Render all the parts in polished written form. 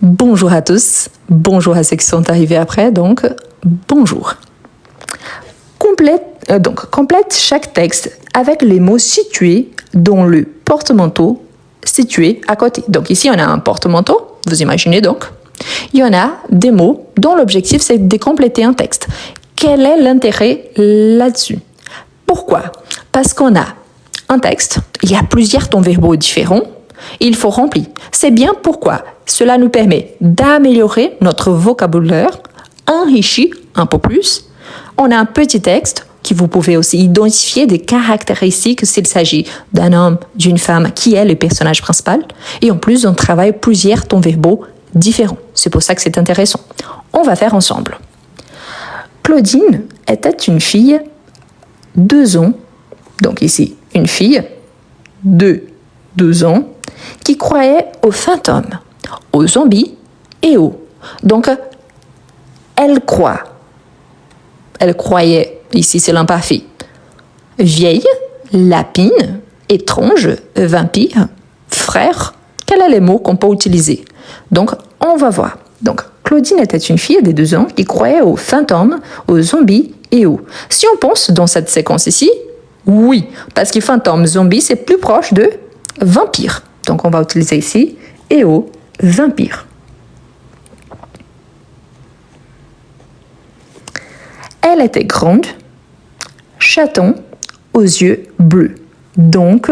Bonjour à tous, bonjour à ceux qui sont arrivés après, donc bonjour. Complète chaque texte avec les mots situés dans le porte-manteau situé à côté. Donc ici, on a un porte-manteau, vous imaginez donc. Il y en a des mots dont l'objectif, c'est de compléter un texte. Quel est l'intérêt là-dessus? Pourquoi? Parce qu'on a un texte, il y a plusieurs temps verbaux différents, il faut remplir. C'est bien pourquoi cela nous permet d'améliorer notre vocabulaire, enrichir un peu plus. On a un petit texte qui vous pouvez aussi identifier des caractéristiques s'il s'agit d'un homme, d'une femme, qui est le personnage principal. Et en plus, on travaille plusieurs temps verbaux différents. C'est pour ça que c'est intéressant. On va faire ensemble. Claudine était une fille, 2 ans, donc ici, une fille de 2 ans, qui croyait aux fantômes, aux zombies et Donc, elle croyait, ici c'est l'imparfait, vieille, lapine, étrange, vampire, frère. Quels sont les mots qu'on peut utiliser? Donc, on va voir. Donc, Claudine était une fille de 2 ans qui croyait aux fantômes, aux zombies et Si on pense dans cette séquence ici, oui, parce que fantôme, zombie, c'est plus proche de vampire. Donc, on va utiliser ici vampire. Elle était grande, chaton, aux yeux bleus. Donc,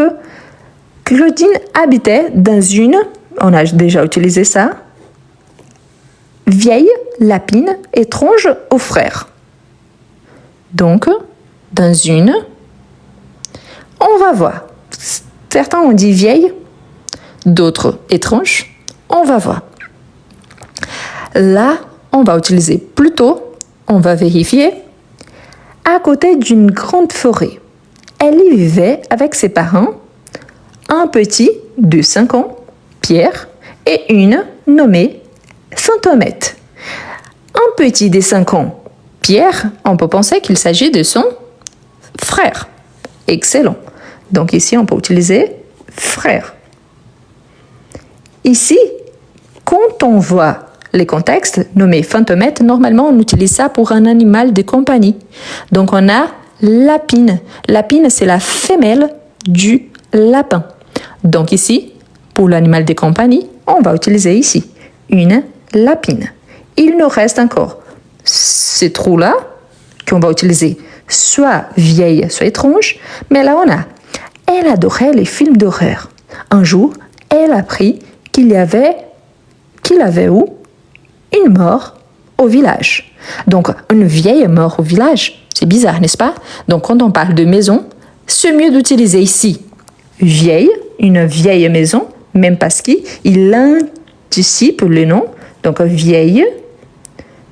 Claudine habitait dans une, on a déjà utilisé ça, vieille, lapine, étrange aux frères. Donc, dans une, on va voir. Certains ont dit vieille, d'autres étranges. On va voir. Là, on va utiliser plutôt, on va vérifier, à côté d'une grande forêt. Elle y vivait avec ses parents, un petit de 5 ans, Pierre, et une nommée Fantomette. Un petit de 5 ans, Pierre, on peut penser qu'il s'agit de son frère. Excellent. Donc ici, on peut utiliser frère. Ici, quand on voit les contextes nommés fantomette, normalement, on utilise ça pour un animal de compagnie. Donc, on a lapine. Lapine, c'est la femelle du lapin. Donc ici, pour l'animal de compagnie, on va utiliser ici une lapine. Il nous reste encore ces trous-là qu'on va utiliser soit vieille, soit étrange. Mais là, on a elle adorait les films d'horreur. Un jour, elle apprit qu'il avait une mort au village. Donc, une vieille mort au village, c'est bizarre, n'est-ce pas? Donc, quand on parle de maison, c'est mieux d'utiliser ici vieille, une vieille maison, même parce qu'il anticipe le nom. Donc, vieille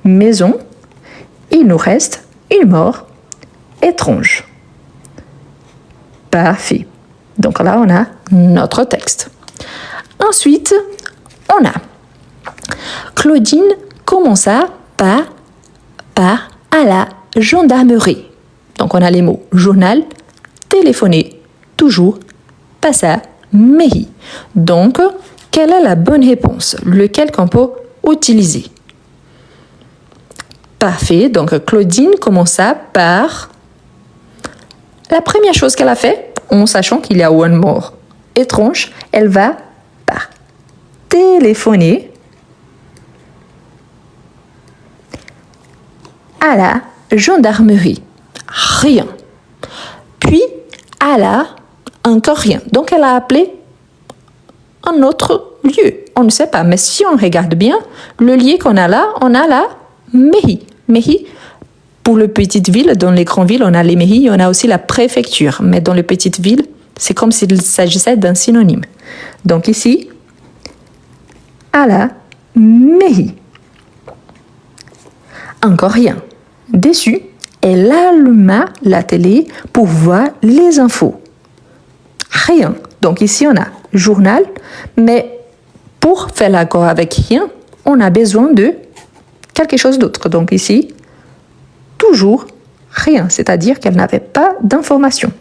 maison, il nous reste une mort étrange. Parfait. Donc là, on a notre texte. Ensuite, on a Claudine commença par à la gendarmerie. Donc, on a les mots journal, téléphoner, toujours, passa, mairie. Donc, quelle est la bonne réponse? Lequel qu'on peut utiliser? Parfait. Donc, Claudine commença par la première chose qu'elle a fait, en sachant qu'il y a une mort étrange, elle va par téléphoner à la gendarmerie. Rien. Puis, elle a encore rien. Donc, elle a appelé un autre lieu. On ne sait pas, mais si on regarde bien, le lieu qu'on a là, on a la mairie. Mairie, pour les petites villes, dans les grandes villes, on a les mairies, on a aussi la préfecture. Mais dans les petites villes, c'est comme s'il s'agissait d'un synonyme. Donc ici, à la mairie. Encore rien. Dessus, elle alluma la télé pour voir les infos. Rien. Donc ici, on a journal, mais pour faire l'accord avec rien, on a besoin de quelque chose d'autre. Donc ici, toujours rien, c'est-à-dire qu'elle n'avait pas d'informations.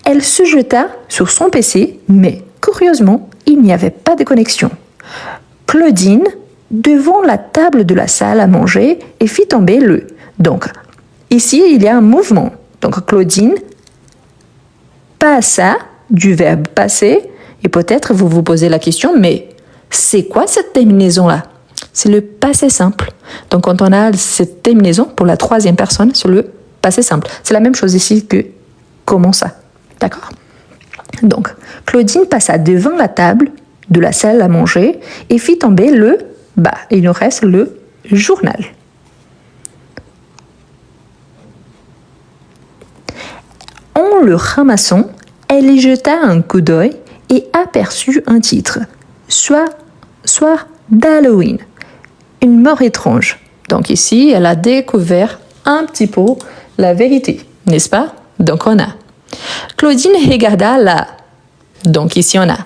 Elle se jeta sur son PC, mais curieusement, il n'y avait pas de connexion. Claudine, devant la table de la salle à manger, et fit tomber le. Donc, ici, il y a un mouvement. Donc, Claudine passa du verbe passer, et peut-être vous vous posez la question, mais c'est quoi cette terminaison-là? C'est le passé simple. Donc, quand on a cette terminaison pour la troisième personne, c'est le passé simple. C'est la même chose ici que comment ça. D'accord? Donc, Claudine passa devant la table de la salle à manger et fit tomber le, il nous reste le journal. En le ramassant, elle y jeta un coup d'œil et aperçut un titre. Soir d'Halloween. Une mort étrange. Donc ici, elle a découvert un petit peu la vérité, n'est-ce pas? Donc on a Claudine regarda là. Donc ici on a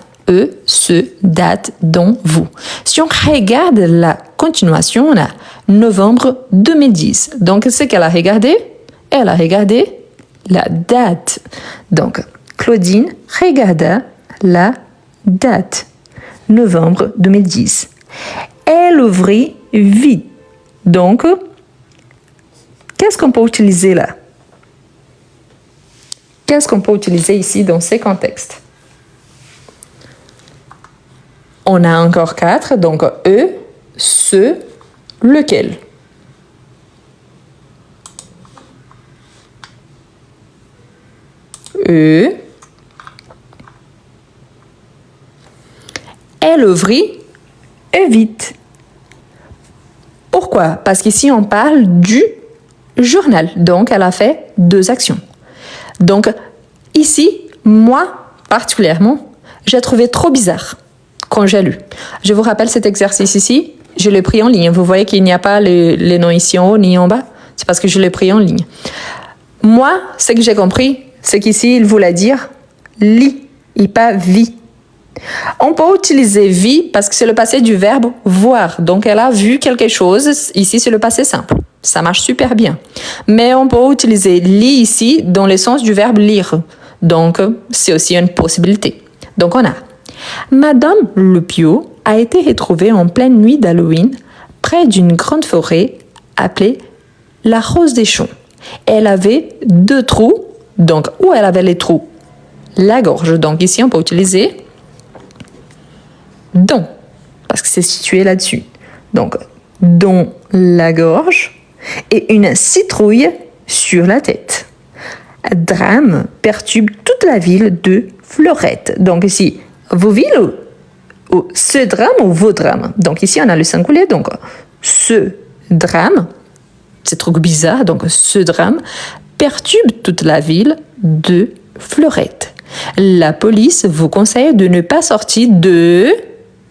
ce, date, dont, vous. Si on regarde la continuation, on a novembre 2010. Donc ce qu'elle a regardé, elle a regardé la date. Donc Claudine regarda la date. Novembre 2010. Elle ouvrit vite. Donc, qu'est-ce qu'on peut utiliser là? Qu'est-ce qu'on peut utiliser ici dans ces contextes? On a encore 4, donc ce, lequel. Elle ouvrit vite. Pourquoi? Parce qu'ici, on parle du journal. Donc, elle a fait 2 actions. Donc, ici, moi, particulièrement, j'ai trouvé trop bizarre quand j'ai lu. Je vous rappelle cet exercice ici, je l'ai pris en ligne. Vous voyez qu'il n'y a pas les noms ici en haut ni en bas. C'est parce que je l'ai pris en ligne. Moi, ce que j'ai compris, c'est qu'ici, il voulait dire lit et pas vit. On peut utiliser vie parce que c'est le passé du verbe voir. Donc, elle a vu quelque chose. Ici, c'est le passé simple. Ça marche super bien. Mais on peut utiliser lit ici dans le sens du verbe lire. Donc, c'est aussi une possibilité. Donc, on a Madame Lepio a été retrouvée en pleine nuit d'Halloween près d'une grande forêt appelée la Rose des Champs. Elle avait 2 trous. Donc, où elle avait les trous? La gorge. Donc, ici, on peut utiliser dans, parce que c'est situé là-dessus. Donc, dans la gorge et une citrouille sur la tête. Drame perturbe toute la ville de Fleurette. Donc ici, vos villes ou ce drame ou vos drames. Donc ici, on a le singulier. Donc, ce drame, c'est trop bizarre. Donc, ce drame perturbe toute la ville de Fleurette. La police vous conseille de ne pas sortir de...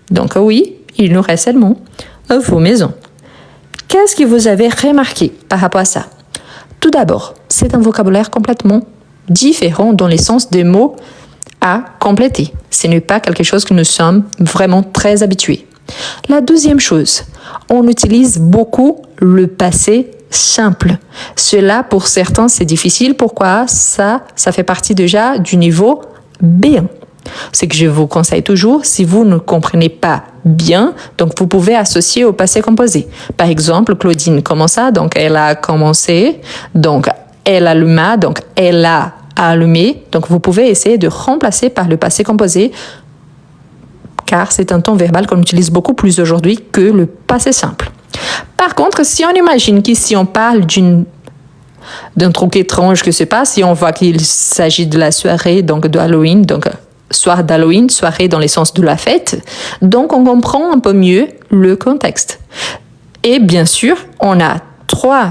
Donc oui, il nous reste seulement vos maisons. Qu'est-ce que vous avez remarqué par rapport à ça? Tout d'abord, c'est un vocabulaire complètement différent dans les sens des mots à compléter. Ce n'est pas quelque chose que nous sommes vraiment très habitués. La deuxième chose, on utilise beaucoup le passé simple. Cela, pour certains, c'est difficile. Pourquoi? Ça fait partie déjà du niveau B1. C'est que je vous conseille toujours, si vous ne comprenez pas bien, donc vous pouvez associer au passé composé. Par exemple, Claudine commença, donc elle a commencé, donc elle alluma, donc elle a allumé. Donc vous pouvez essayer de remplacer par le passé composé, car c'est un ton verbal qu'on utilise beaucoup plus aujourd'hui que le passé simple. Par contre, si on imagine qu'ici on parle d'un truc étrange que se passe, si on voit qu'il s'agit de la soirée, donc de Halloween, donc soir d'Halloween, soirée dans le sens de la fête, donc on comprend un peu mieux le contexte. Et bien sûr, on a 3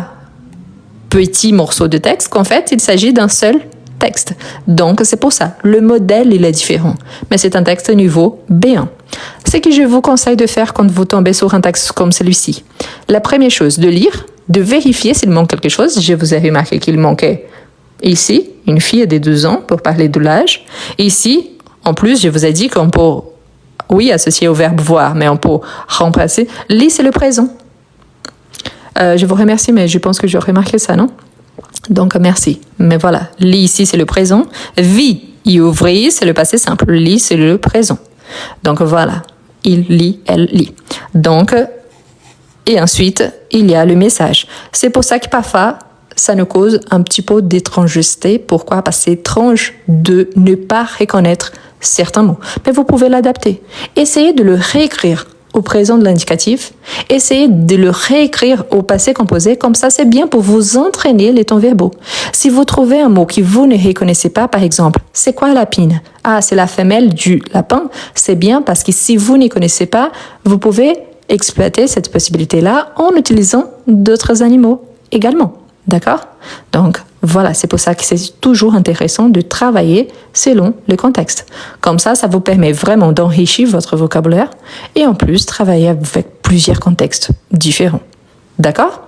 petits morceaux de texte qu'en fait, il s'agit d'un seul texte. Donc, c'est pour ça, le modèle, il est différent. Mais c'est un texte niveau B1. Ce que je vous conseille de faire quand vous tombez sur un texte comme celui-ci. La première chose, de lire, de vérifier s'il manque quelque chose. Je vous ai remarqué qu'il manquait ici, une fille de 2 ans, pour parler de l'âge. Ici, en plus, je vous ai dit qu'on peut, oui, associer au verbe voir, mais on peut remplacer. Lis, c'est le présent. Je vous remercie, mais je pense que j'ai remarqué ça, non? Donc, merci. Mais voilà, lis ici, c'est le présent. Vis et ouvrir, c'est le passé simple. Lis, c'est le présent. Donc, voilà. il lit, elle lit. Donc, et ensuite, il y a le message. C'est pour ça que parfois, ça nous cause un petit peu d'étrangeté. Pourquoi? Parce que c'est étrange de ne pas reconnaître certains mots. Mais vous pouvez l'adapter. Essayez de le réécrire au présent de l'indicatif. Essayez de le réécrire au passé composé. Comme ça, c'est bien pour vous entraîner les temps verbaux. Si vous trouvez un mot que vous ne reconnaissez pas, par exemple, c'est quoi lapine? Ah, c'est la femelle du lapin. C'est bien parce que si vous ne connaissez pas, vous pouvez exploiter cette possibilité-là en utilisant d'autres animaux également. D'accord? Donc, voilà, c'est pour ça que c'est toujours intéressant de travailler selon le contexte. Comme ça vous permet vraiment d'enrichir votre vocabulaire et en plus travailler avec plusieurs contextes différents. D'accord?